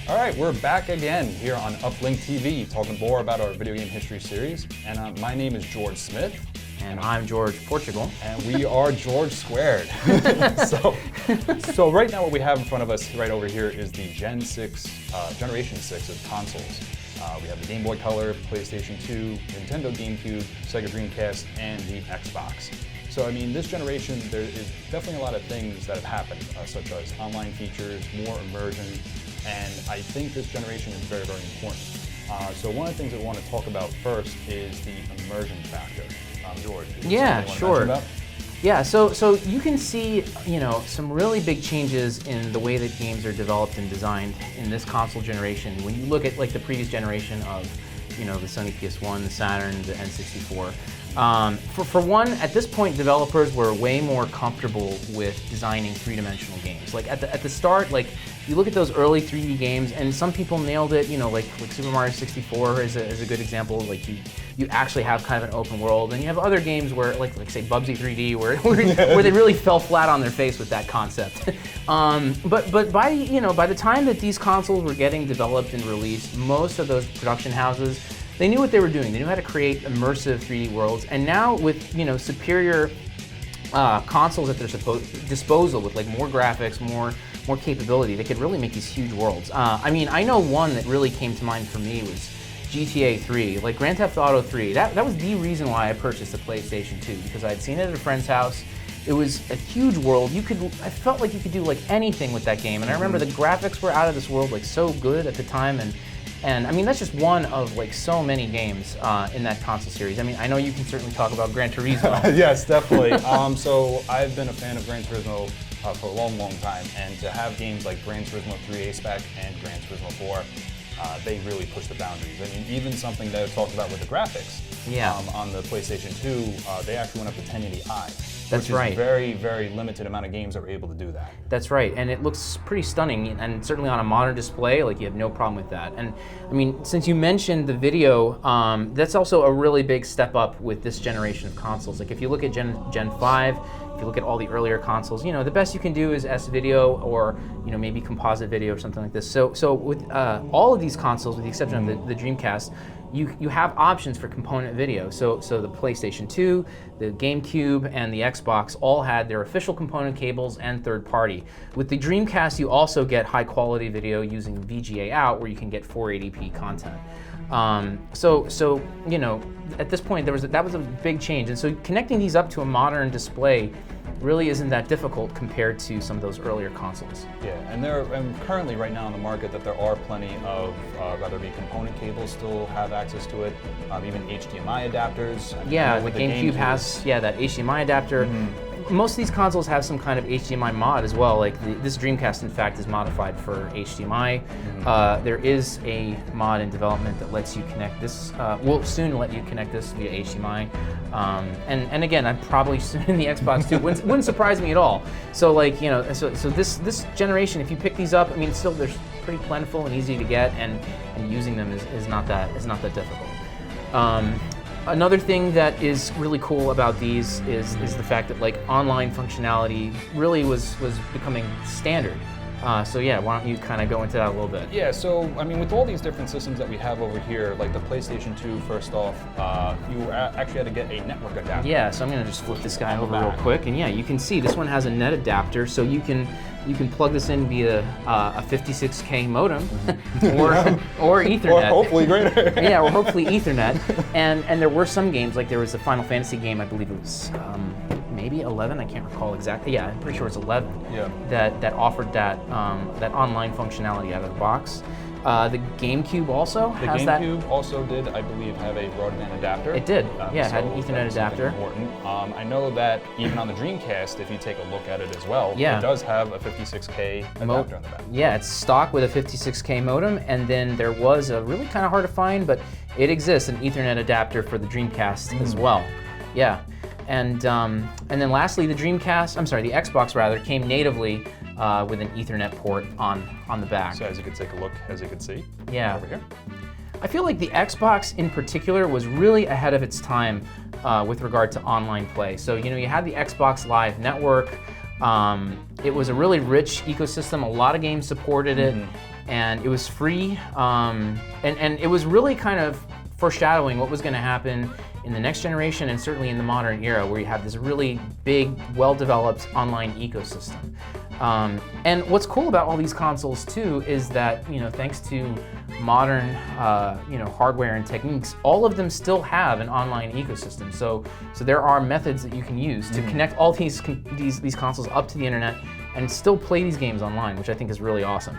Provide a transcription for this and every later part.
All right, we're back again here on UPLINK TV, talking more about our video game history series. And my name is George Smith. And I'm George Portugal. And we are George Squared. so right now what we have in front of us right over here is the Generation 6 of consoles. We have the Game Boy Color, PlayStation 2, Nintendo Gamecube, Sega Dreamcast, and the Xbox. So I mean, this generation, there is definitely a lot of things that have happened, such as online features, more immersion, and I think this generation is very, very important. So one of the things that we want to talk about first is the immersion factor. George, yeah, sure. Yeah, so you can see, some really big changes in the way that games are developed and designed in this console generation. When you look at like the previous generation of, the Sony PS1, the Saturn, the N64. For one, at this point, developers were way more comfortable with designing three-dimensional games. Like at the start, like you look at those early 3D games, and some people nailed it. Like Super Mario 64 is a good example. Like you actually have kind of an open world, and you have other games where, like say Bubsy 3D, where they really fell flat on their face with that concept. But by the time that these consoles were getting developed and released, most of those production houses, they knew what they were doing. They knew how to create immersive 3D worlds, and now with superior consoles at their disposal, with like more graphics, more capability, they could really make these huge worlds. I know one that really came to mind for me was GTA 3, like Grand Theft Auto 3. That was the reason why I purchased a PlayStation 2, because I'd seen it at a friend's house. It was a huge world. I felt like you could do like anything with that game, and I remember the graphics were out of this world, like so good at the time, and I mean, that's just one of like so many games in that console series. I mean, I know you can certainly talk about Gran Turismo. Yes, definitely. So I've been a fan of Gran Turismo for a long, long time, and to have games like Gran Turismo 3 A-Spec and Gran Turismo 4, they really push the boundaries. I mean, even something that I talked about with the graphics. Yeah. On the PlayStation 2, they actually went up to 1080i. That's right. Which is very, very limited amount of games that were able to do that. That's right, and it looks pretty stunning, and certainly on a modern display, like you have no problem with that. And I mean, since you mentioned the video, that's also a really big step up with this generation of consoles. Like if you look at Gen 5, if you look at all the earlier consoles, the best you can do is S-video or maybe composite video or something like this. So with all of these consoles, with the exception of the Dreamcast, you have options for component video. So the PlayStation 2, the Gamecube, and the Xbox all had their official component cables and third party. With the Dreamcast, you also get high quality video using VGA out, where you can get 480p content. So at this point that was a big change, and so connecting these up to a modern display really isn't that difficult compared to some of those earlier consoles. Yeah, and currently right now on the market that there are plenty of, whether it be component cables still have access to it, even HDMI adapters. Yeah, the GameCube has that HDMI adapter. Mm-hmm. Most of these consoles have some kind of HDMI mod as well. Like this Dreamcast, in fact, is modified for HDMI. Mm-hmm. There is a mod in development that lets you connect this. Will soon let you connect this via HDMI. And again, I'm probably soon in the Xbox too. Wouldn't surprise me at all. So like so this generation, if you pick these up, I mean, still they're pretty plentiful and easy to get, and using them is not that difficult. Another thing that is really cool about these is the fact that like online functionality really was becoming standard. So yeah, why don't you kind of go into that a little bit? Yeah, so I mean, with all these different systems that we have over here, like the PlayStation 2, first off, you actually had to get a network adapter. Yeah, so I'm gonna just flip this guy over real quick, and yeah, you can see this one has a net adapter, so you can plug this in via a 56K modem, or Ethernet. Or hopefully greater. Yeah, or hopefully Ethernet. And there were some games, like there was a Final Fantasy game, I believe it was maybe 11, I can't recall exactly. Yeah, I'm pretty sure it's 11. Yeah. That offered that online functionality out of the box. The GameCube also has that. The GameCube also did, I believe, have a broadband adapter. It did, yeah, it had an Ethernet adapter. Important. I know that even on the Dreamcast, if you take a look at it as well, it does have a 56K adapter on the back. Yeah, it's stock with a 56K modem, and then there was a really kind of hard to find, but it exists, an Ethernet adapter for the Dreamcast as well. Yeah, and then lastly, the Xbox rather, came natively with an Ethernet port on the back. So as you could take a look, as you could see, over here. I feel like the Xbox in particular was really ahead of its time with regard to online play. So you had the Xbox Live Network. It was a really rich ecosystem. A lot of games supported it. and it was free, and it was really kind of foreshadowing what was going to happen in the next generation and certainly in the modern era, where you have this really big, well-developed online ecosystem. And what's cool about all these consoles too is that, thanks to modern, hardware and techniques, all of them still have an online ecosystem. So there are methods that you can use to connect all these consoles up to the internet and still play these games online, which I think is really awesome.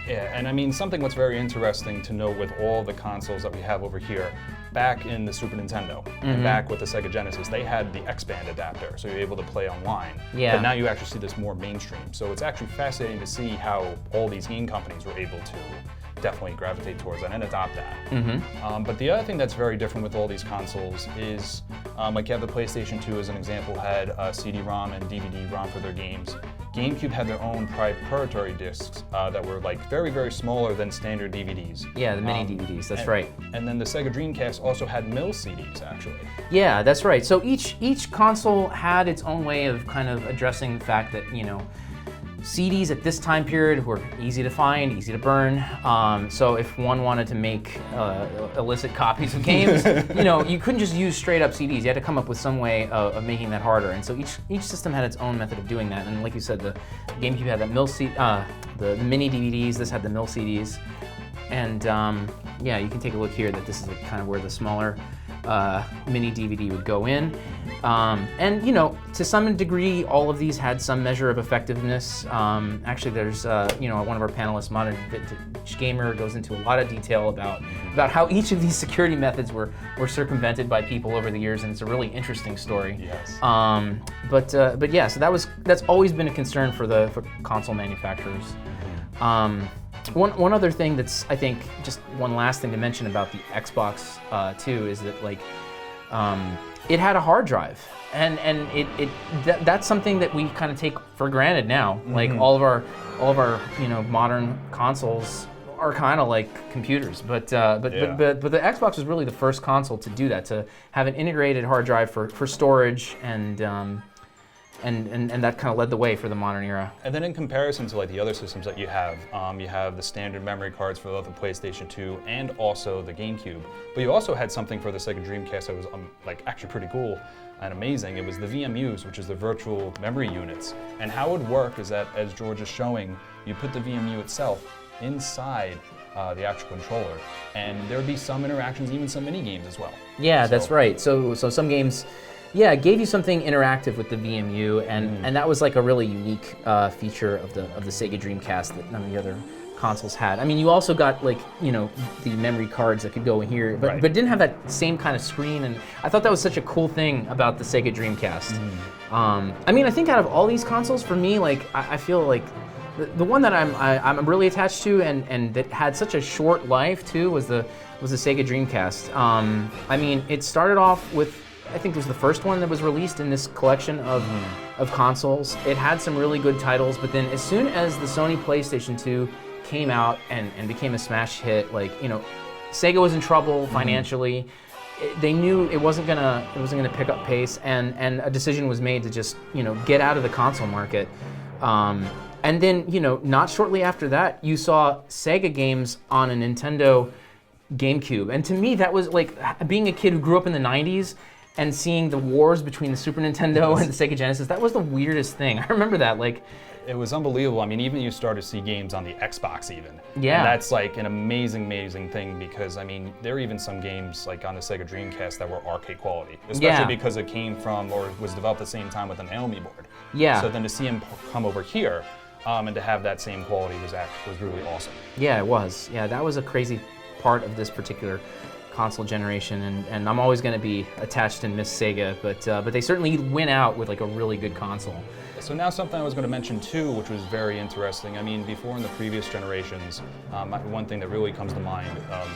Yeah, and I mean, something that's very interesting to note with all the consoles that we have over here, back in the Super Nintendo, and back with the Sega Genesis, they had the X-Band adapter, so you're able to play online. Yeah. But now you actually see this more mainstream. So it's actually fascinating to see how all these game companies were able to definitely gravitate towards that and adopt that. But the other thing that's very different with all these consoles is, like you have the PlayStation 2 as an example, had CD-ROM and DVD-ROM for their games. Gamecube had their own proprietary discs that were like very, very smaller than standard DVDs. Yeah, the mini DVDs, that's right. And then the Sega Dreamcast also had mill CDs, actually. Yeah, that's right. So each console had its own way of kind of addressing the fact that, CDs at this time period were easy to find, easy to burn. So if one wanted to make illicit copies of games, you couldn't just use straight up CDs. You had to come up with some way of making that harder. And so each system had its own method of doing that. And like you said, the GameCube had that the mini DVDs. This had the mill CDs. And yeah, you can take a look here that this is kind of where the smaller mini DVD would go in. And to some degree, all of these had some measure of effectiveness. Actually, there's one of our panelists, Modern Vintage Gamer, goes into a lot of detail about how each of these security methods were circumvented by people over the years, and it's a really interesting story. Yes. But yeah, so that's always been a concern for console manufacturers. One other thing that's, I think, just one last thing to mention about the Xbox too is that it had a hard drive, and that's something that we kind of take for granted now. Like all of our modern consoles are kind of like computers, but the Xbox was really the first console to do that, to have an integrated hard drive for storage and that kind of led the way for the modern era. And then in comparison to like the other systems that you have the standard memory cards for both the PlayStation 2 and also the GameCube. But you also had something for the Sega Dreamcast that was like actually pretty cool and amazing. It was the VMUs, which is the virtual memory units. And how it would work is that, as George is showing, you put the VMU itself inside the actual controller, and there would be some interactions, even some mini games as well. Yeah, that's right. So some games, yeah, it gave you something interactive with the VMU, and that was like a really unique feature of the Sega Dreamcast that none of the other consoles had. I mean, you also got the memory cards that could go in here, but didn't have that same kind of screen. And I thought that was such a cool thing about the Sega Dreamcast. I mean, I think out of all these consoles, for me, I feel like the one that I'm really attached to and that had such a short life too was the Sega Dreamcast. I mean, it started off with, I think it was the first one that was released in this collection of consoles. It had some really good titles, but then as soon as the Sony PlayStation 2 came out and became a smash hit, Sega was in trouble financially. They knew it wasn't gonna pick up pace, and a decision was made to just get out of the console market. And then not shortly after that, you saw Sega games on a Nintendo GameCube, and to me that was like being a kid who grew up in the '90s. And seeing the wars between the Super Nintendo and the Sega Genesis, that was the weirdest thing. I remember that, It was unbelievable. I mean, even you start to see games on the Xbox even. Yeah. And that's like an amazing thing, because I mean, there are even some games like on the Sega Dreamcast that were arcade quality, especially because it came from or was developed at the same time with an Naomi board. Yeah. So then to see him come over here and to have that same quality was really awesome. Yeah, it was. Yeah, that was a crazy part of this particular console generation, and I'm always going to be attached and miss Sega, but they certainly went out with a really good console. So now something I was going to mention too, which was very interesting. I mean, before in the previous generations, one thing that really comes to mind,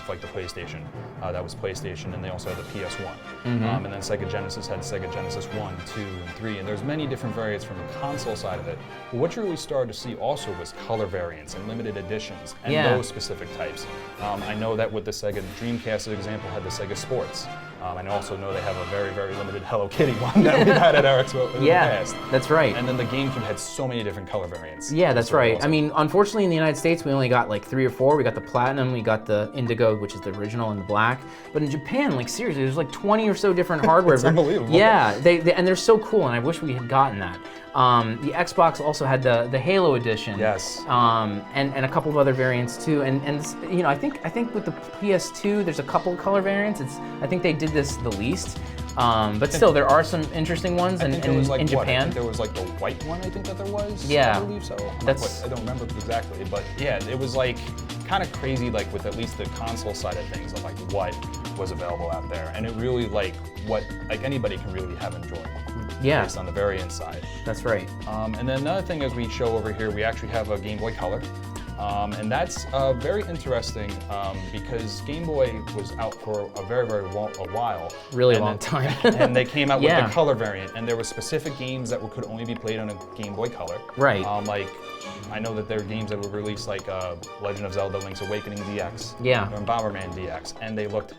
like the PlayStation, that was PlayStation, and they also had the PS1. And then Sega Genesis had Sega Genesis 1, 2, and 3, and there's many different variants from the console side of it. But what you really started to see also was color variants and limited editions, and those specific types. I know that with the Sega Dreamcast, for example, had the Sega Sports. I also know they have a very, very limited Hello Kitty one that we've had at our expo in the past. That's right. And then the GameCube had so many different color variants. Yeah, that's right. Awesome. I mean, unfortunately in the United States, we only got like 3 or 4. We got the Platinum, we got the Indigo, which is the original, and the Black. But in Japan, like seriously, there's like 20 or so different hardware. It's unbelievable. Yeah, and they're so cool, and I wish we had gotten that. The Xbox also had the Halo edition. Yes. And a couple of other variants too. And you know, I think with the PS2, there's a couple color variants. I think they did this the least. But still, there are some interesting ones in Japan. I think there was like the white one, I think that there was. Yeah. I believe so. I don't remember exactly, but yeah, it was like kind of crazy, like with at least the console side of things, of like what was available out there, and it really like what like anybody can really have enjoyed. Yeah. Based on the variant side. That's right. And then another thing as we show over here, we actually have a Game Boy Color. And that's very interesting because Game Boy was out for a very, very a while. Really long time. And they came out with the color variant, and there were specific games that could only be played on a Game Boy Color. Right. Like, I know that there are games that were released like Legend of Zelda: Link's Awakening DX. Yeah. And Bomberman DX, and they looked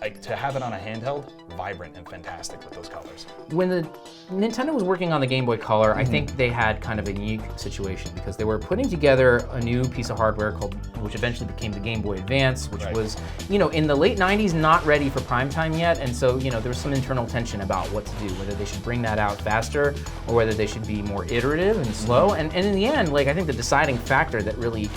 like, to have it on a handheld, vibrant and fantastic with those colors. When the Nintendo was working on the Game Boy Color, I think they had kind of a unique situation because they were putting together a new piece of hardware which eventually became the Game Boy Advance, which was, you know, in the late 90s, not ready for prime time yet. And so, you know, there was some internal tension about what to do, whether they should bring that out faster or whether they should be more iterative and slow. And in the end, like, I think the deciding factor that really,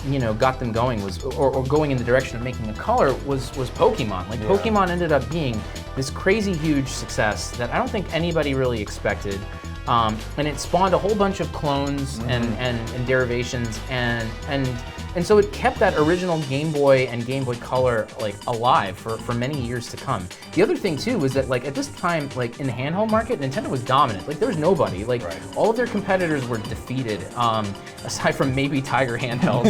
you know, got them going was, or going in the direction of making a color was Pokemon. Like, Pokemon ended up being this crazy huge success that I don't think anybody really expected. And it spawned a whole bunch of clones and derivations, and so it kept that original Game Boy and Game Boy Color like alive for many years to come. The other thing too was that like at this time, like in the handheld market, Nintendo was dominant. Like there was nobody. Like all of their competitors were defeated, aside from maybe Tiger handhelds.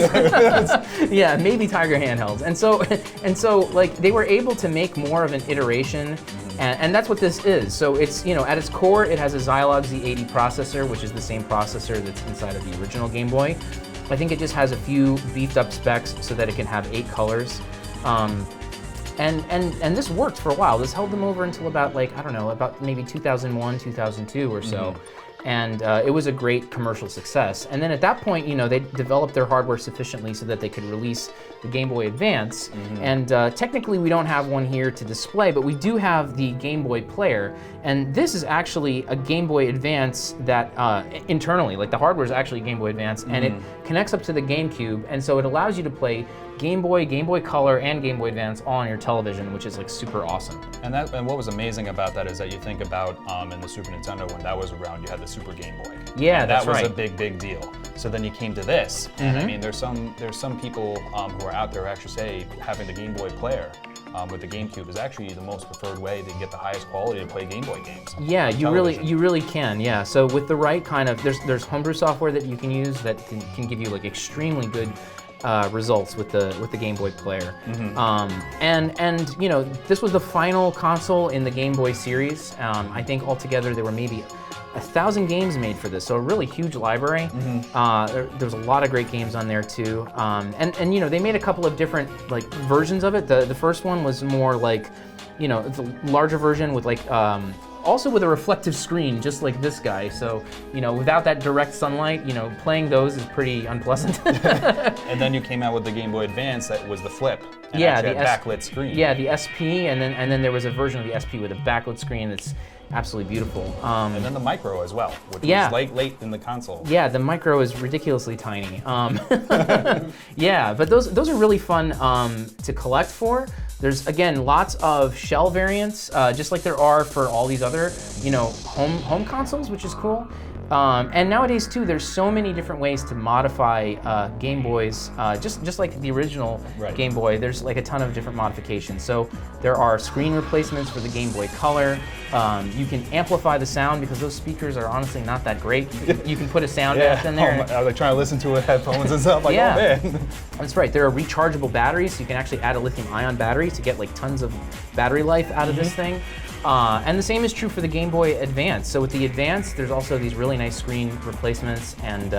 Yeah, maybe Tiger handhelds. And so like they were able to make more of an iteration. And that's what this is. So it's, you know, at its core, it has a Zilog Z80 processor, which is the same processor that's inside of the original Game Boy. I think it just has a few beefed up specs so that it can have 8 colors. And this worked for a while. This held them over until about, like, I don't know, about maybe 2001, 2002 or so. And it was a great commercial success. And then at that point, you know, they developed their hardware sufficiently so that they could release the Game Boy Advance. And technically we don't have one here to display, but we do have the Game Boy Player. And this is actually a Game Boy Advance that internally, like the hardware is actually Game Boy Advance, and it connects up to the GameCube. And so it allows you to play Game Boy Color, and Game Boy Advance all on your television, which is like super awesome. And what was amazing about that is that you think about in the Super Nintendo when that was around, you had the Super Game Boy. Yeah, and that's right. That was a big deal. So then you came to this, and I mean, there's some people who are out there who actually say having the Game Boy Player with the GameCube is actually the most preferred way to get the highest quality to play Game Boy games. Yeah, you really can. Yeah. So with the right kind of there's homebrew software that you can use that can give you like extremely good results with the Game Boy Player. And you know, this was the final console in the Game Boy series. I think altogether there were maybe 1,000 games made for this, so a really huge library. There's a lot of great games on there too. And you know, they made a couple of different like versions of it. The first one was more like, you know, it's a larger version with like also with a reflective screen, just like this guy. So, you know, without that direct sunlight, you know, playing those is pretty unpleasant. And then you came out with the Game Boy Advance that was the flip. And yeah, the backlit screen. Yeah, the SP, and then there was a version of the SP with a backlit screen that's absolutely beautiful. And then the Micro as well, which was late in the console. Yeah, the Micro is ridiculously tiny. Yeah, but those are really fun to collect for. There's, again, lots of shell variants, just like there are for all these other, you know, home consoles, which is cool. And nowadays too, there's so many different ways to modify Game Boys, just like the original Game Boy. There's like a ton of different modifications. So there are screen replacements for the Game Boy Color. You can amplify the sound because those speakers are honestly not that great. You can put a sound amp in there. I was like trying to listen to it with headphones and stuff. Like, oh man. That's right. There are rechargeable batteries, so you can actually add a lithium-ion battery to get like tons of battery life out of this thing. And the same is true for the Game Boy Advance. So with the Advance, there's also these really nice screen replacements and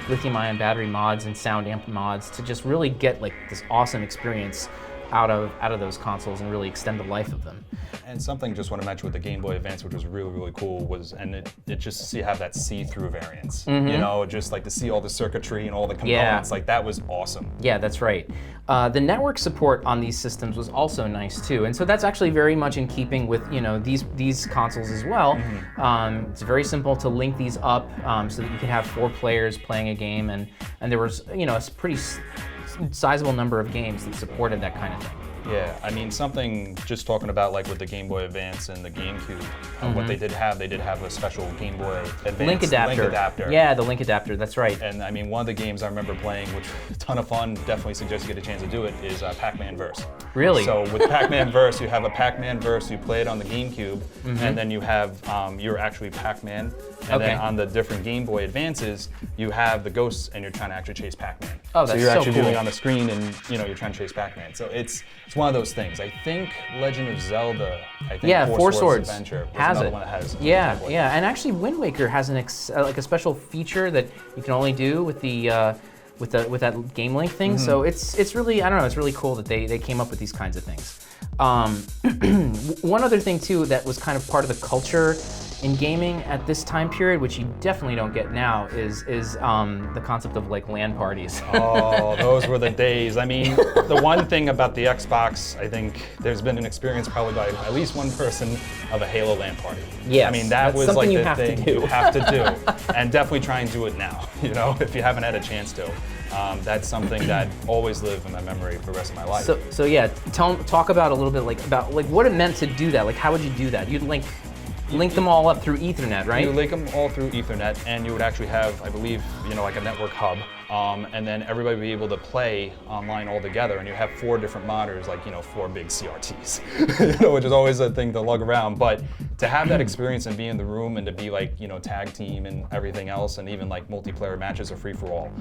lithium-ion battery mods and sound amp mods to just really get like this awesome experience out of those consoles and really extend the life of them. And something just want to mention with the Game Boy Advance, which was really, really cool, was, and it just to have that see-through variance, you know, just like to see all the circuitry and all the components, like that was awesome. Yeah, that's right. The network support on these systems was also nice too, and so that's actually very much in keeping with, you know, these consoles as well. It's very simple to link these up so that you can have 4 players playing a game, and there was, you know, a pretty sizable number of games that supported that kind of thing. Yeah, I mean, something just talking about like with the Game Boy Advance and the Gamecube, what they did have a special Game Boy Advance link adapter. Yeah, the link adapter, that's right. And I mean, one of the games I remember playing, which was a ton of fun, definitely suggest you get a chance to do it, is Pac-Man Verse. Really? So with Pac-Man Verse, you have a Pac-Man Verse, you play it on the Gamecube, and then you have, you're actually Pac-Man, and then on the different Game Boy Advances, you have the ghosts and you're trying to actually chase Pac-Man. Oh, that's so you're actually cool. doing on the screen and, you know, you're trying to chase Pac-Man. So it's one of those things. I think Legend of Zelda, Four Swords Adventure was has another it. one that has Yeah, and actually Wind Waker has like a special feature that you can only do with the with that Game Link thing. So it's really, I don't know, it's really cool that they came up with these kinds of things. One other thing too that was kind of part of the culture in gaming at this time period, which you definitely don't get now, is the concept of like LAN parties. Oh, those were the days. I mean, the one thing about the Xbox, I think there's been an experience probably by at least one person of a Halo LAN party. Yes, I mean, that was like the thing you have to do, and definitely try and do it now. You know, if you haven't had a chance to. That's something that always live in my memory for the rest of my life. So yeah, talk about a little bit about what it meant to do that. Like, how would you do that? You'd link them all up through Ethernet, right? You link them all through Ethernet, and you would actually have, I believe, you know, like a network hub, and then everybody would be able to play online all together, and you have 4 different monitors, like, you know, 4 big CRTs, you know, which is always a thing to lug around. But to have that experience and be in the room and to be like, you know, tag team and everything else, and even like multiplayer matches or free for all,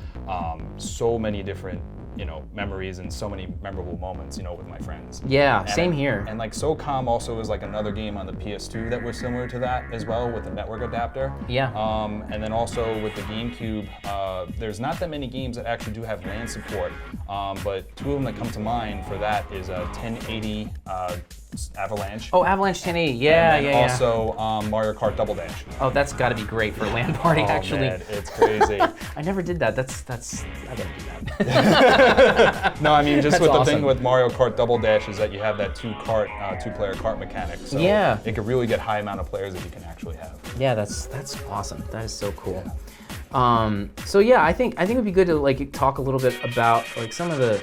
so many different, you know, memories and so many memorable moments, you know, with my friends. Yeah, same here. And like SOCOM also is like another game on the PS2 that was similar to that as well, with a network adapter. Yeah. And then also with the GameCube, there's not that many games that actually do have LAN support, but 2 of them that come to mind for that is 1080 Avalanche. Oh, Avalanche 1080, yeah, and then also Mario Kart Double Dash. Oh, that's got to be great for a LAN party, actually. Man, it's crazy. I never did that. I gotta do that. No, I mean, just That's with the awesome. thing with Mario Kart Double Dash is that you have that 2-player kart mechanic. So Yeah. it could really get high amount of players that you can actually have. Yeah, that's awesome. That is so cool. So yeah, I think it'd be good to like talk a little bit about like some of the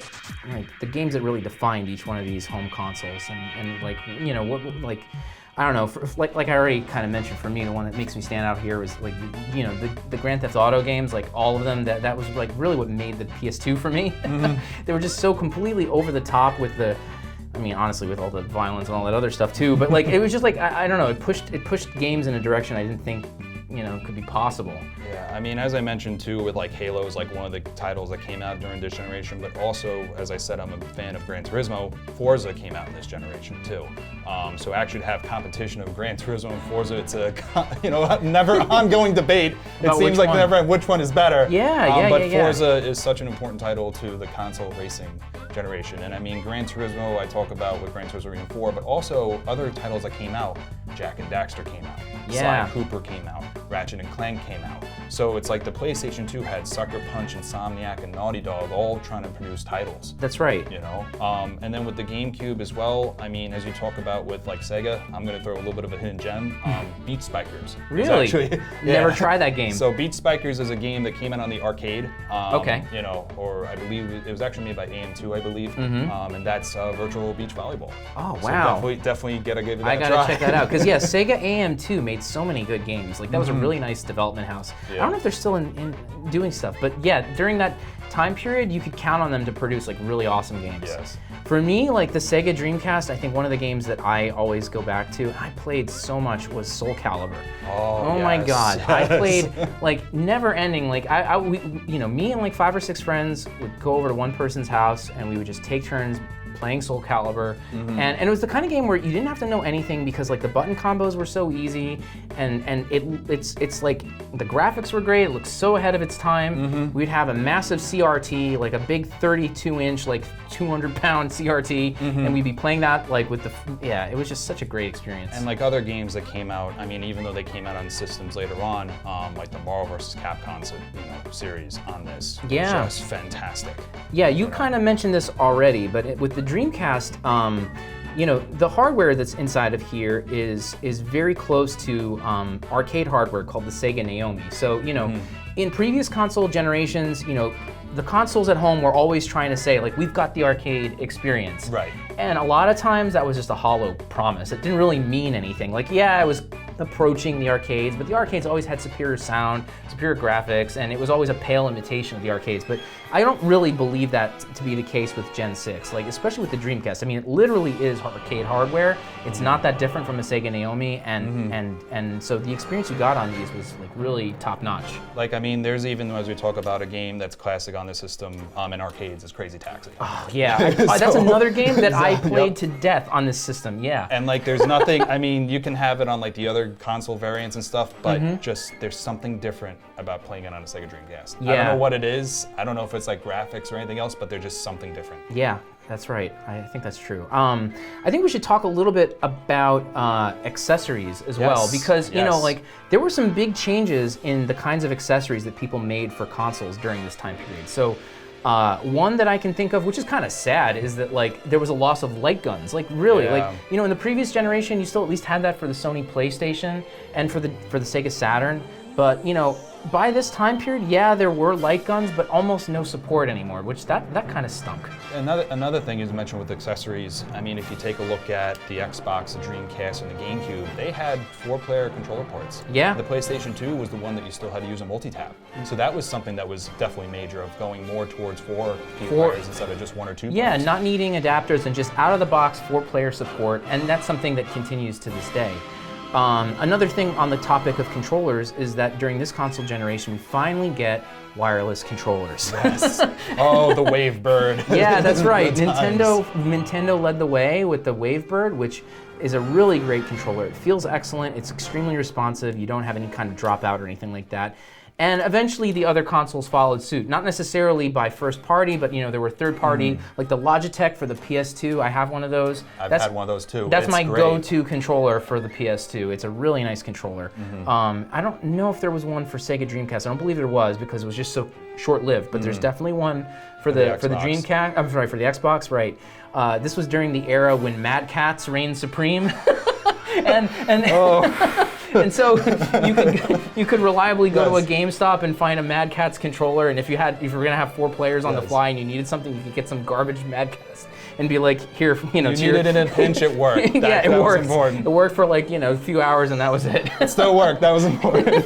games that really defined each one of these home consoles, and like, you know, what, like, I don't know, like I already kind of mentioned, for me, the one that makes me stand out here was like, you know, the Grand Theft Auto games, like all of them. That was like really what made the PS2 for me. They were just so completely over the top with the, I mean, honestly, with all the violence and all that other stuff too. But like, it was just like, I don't know, it pushed games in a direction I didn't think, you know, could be possible. Yeah, I mean, as I mentioned too, with like Halo is like one of the titles that came out during this generation, but also, as I said, I'm a fan of Gran Turismo. Forza came out in this generation too. So actually to have competition of Gran Turismo and Forza, it's a, you know, never ongoing debate. It seems like never which one is better. But Forza is such an important title to the console racing generation. And I mean, Gran Turismo I talk about with Gran Turismo Arena 4, but also other titles that came out. Jak and Daxter came out. Sly and Cooper came out. Ratchet and Clank came out. So it's like the PlayStation 2 had Sucker Punch, Insomniac, and Naughty Dog all trying to produce titles. That's right. You know, and then with the GameCube as well, I mean, as you talk about with like Sega, I'm gonna throw a little bit of a hidden gem. Beat Spikers. Really? Actually, Never tried that game. So Beat Spikers is a game that came out on the arcade. Okay. You know, or I believe it was actually made by AM2, I believe. And that's virtual beach volleyball. Oh wow. So definitely give that a try. I gotta check that out, because yeah, Sega AM2 made so many good games. Like that was a really nice development house. I don't know if they're still in doing stuff, but yeah, during that time period, you could count on them to produce like really awesome games. Yes. For me, like the Sega Dreamcast, I think one of the games that I always go back to, and I played so much, was Soul Calibur. Oh my God, yes. I played like never ending. Like we, you know, me and like 5 or 6 friends would go over to one person's house and we would just take turns playing Soul Calibur, and it was the kind of game where you didn't have to know anything, because like the button combos were so easy, and it's like the graphics were great. It looks so ahead of its time. We'd have a massive CRT, like a big 32-inch, like 200-pound CRT, and we'd be playing that like with it was just such a great experience. And like other games that came out, I mean, even though they came out on systems later on, like the Marvel vs. Capcom series on this was just fantastic. Yeah, you kind of mentioned this already, but with the Dreamcast, the hardware that's inside of here is very close to arcade hardware called the Sega Naomi. So, in previous console generations, the consoles at home were always trying to say, like, we've got the arcade experience. Right. And a lot of times that was just a hollow promise. It didn't really mean anything. Like, yeah, it was approaching the arcades, but the arcades always had superior sound, superior graphics, and it was always a pale imitation of the arcades. But I don't really believe that to be the case with Gen 6, like especially with the Dreamcast. I mean, it literally is arcade hardware. It's not that different from a Sega Naomi, and so the experience you got on these was like really top notch. Like, I mean, there's even, as we talk about a game that's classic on the system in arcades, is Crazy Taxi. Oh yeah, that's another game that I played to death on this system. Yeah. And like, there's nothing. I mean, you can have it on like the other console variants and stuff, but just there's something different about playing it on a Sega Dreamcast. Yeah. I don't know what it is. I don't know if it's like graphics or anything else, but they're just something different. Yeah, that's right. I think that's true. I think we should talk a little bit about accessories as well, because like there were some big changes in the kinds of accessories that people made for consoles during this time period. So one that I can think of, which is kind of sad, is that like there was a loss of light guns. Like really, like in the previous generation, you still at least had that for the Sony PlayStation and for the Sega Saturn. But by this time period, yeah, there were light guns, but almost no support anymore, which that kind of stunk. Another thing you mentioned with accessories, I mean, if you take a look at the Xbox, the Dreamcast, and the Gamecube, they had 4-player controller ports. Yeah. The PlayStation 2 was the one that you still had to use a multi-tap. So that was something that was definitely major, of going more towards 4 players instead of just 1 or 2 Yeah, players. not needing adapters and just out of the box 4-player support, and that's something that continues to this day. Another thing on the topic of controllers is that during this console generation, we finally get wireless controllers. Yes. Oh, the Wavebird. Yeah, that's right. Nintendo led the way with the Wavebird, which is a really great controller. It feels excellent. It's extremely responsive. You don't have any kind of dropout or anything like that. And eventually the other consoles followed suit. Not necessarily by first party, but there were third party, like the Logitech for the PS2. I have one of those. I've had one of those too. That's my go-to controller for the PS2. It's a really nice controller. I don't know if there was one for Sega Dreamcast. I don't believe there was, because it was just so short-lived. But there's definitely one for the Dreamcast. I'm sorry, for the Xbox. Right. This was during the era when Mad Catz reigned supreme. And so you could reliably go to a GameStop and find a Mad Catz controller, and if you were gonna have 4 players on the fly and you needed something, you could get some garbage Mad Catz and be like, here, You needed it in a pinch, it worked. Yeah, it worked. Was important. It worked for like a few hours, and that was it. It still worked. That was important.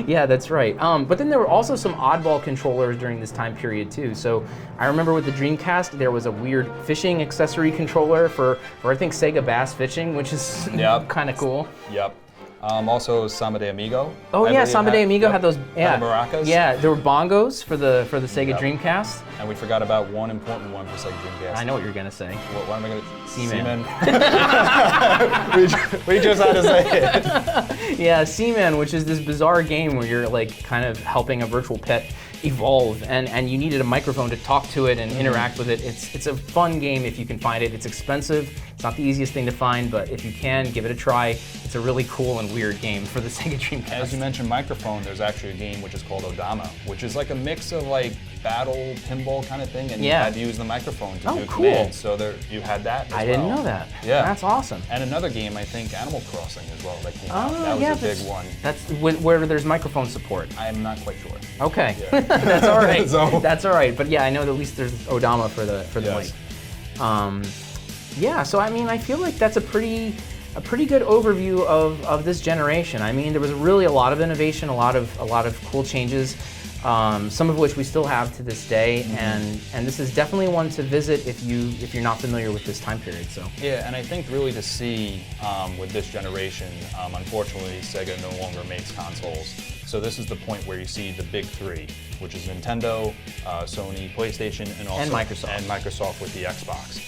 Yeah, that's right. But then there were also some oddball controllers during this time period too. So I remember with the Dreamcast, there was a weird fishing accessory controller for I think Sega Bass Fishing, which is kind of cool. Yep. Also Samba de Amigo. Oh yeah, Samba de Amigo had those. Yeah, the maracas. Yeah, there were bongos for the Sega Dreamcast. And we forgot about one important one for Sega Dreamcast. I know what you're gonna say. What am I gonna? Seaman. we just had to say it. Yeah, Seaman, which is this bizarre game where you're like kind of helping a virtual pet evolve, and you needed a microphone to talk to it and interact with it. It's a fun game if you can find it. It's expensive. It's not the easiest thing to find, but if you can, give it a try. It's a really cool and weird game for the Sega Dreamcast. As you mentioned microphone, there's actually a game which is called Odama, which is like a mix of like battle pinball kind of thing, and you had to use the microphone to do commands. So you had that as well. I didn't know that. Yeah. That's awesome. And another game, I think, Animal Crossing as well, that came out. That was a big one. That's where there's microphone support. I'm not quite sure. Okay. Yeah. That's all right. That's all right. But yeah, I know that at least there's Odama for the mic. Yeah, so I mean, I feel like that's a pretty good overview of this generation. I mean, there was really a lot of innovation, a lot of cool changes, some of which we still have to this day, and this is definitely one to visit if you're not familiar with this time period. So yeah, and I think really to see with this generation, unfortunately, Sega no longer makes consoles. So this is the point where you see the big 3, which is Nintendo, Sony, PlayStation, and Microsoft with the Xbox.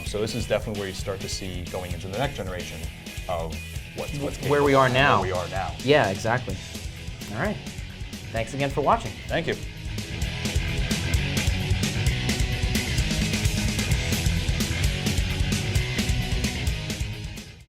So this is definitely where you start to see going into the next generation of what's where we are now. Where we are now. Yeah, exactly. All right. Thanks again for watching. Thank you.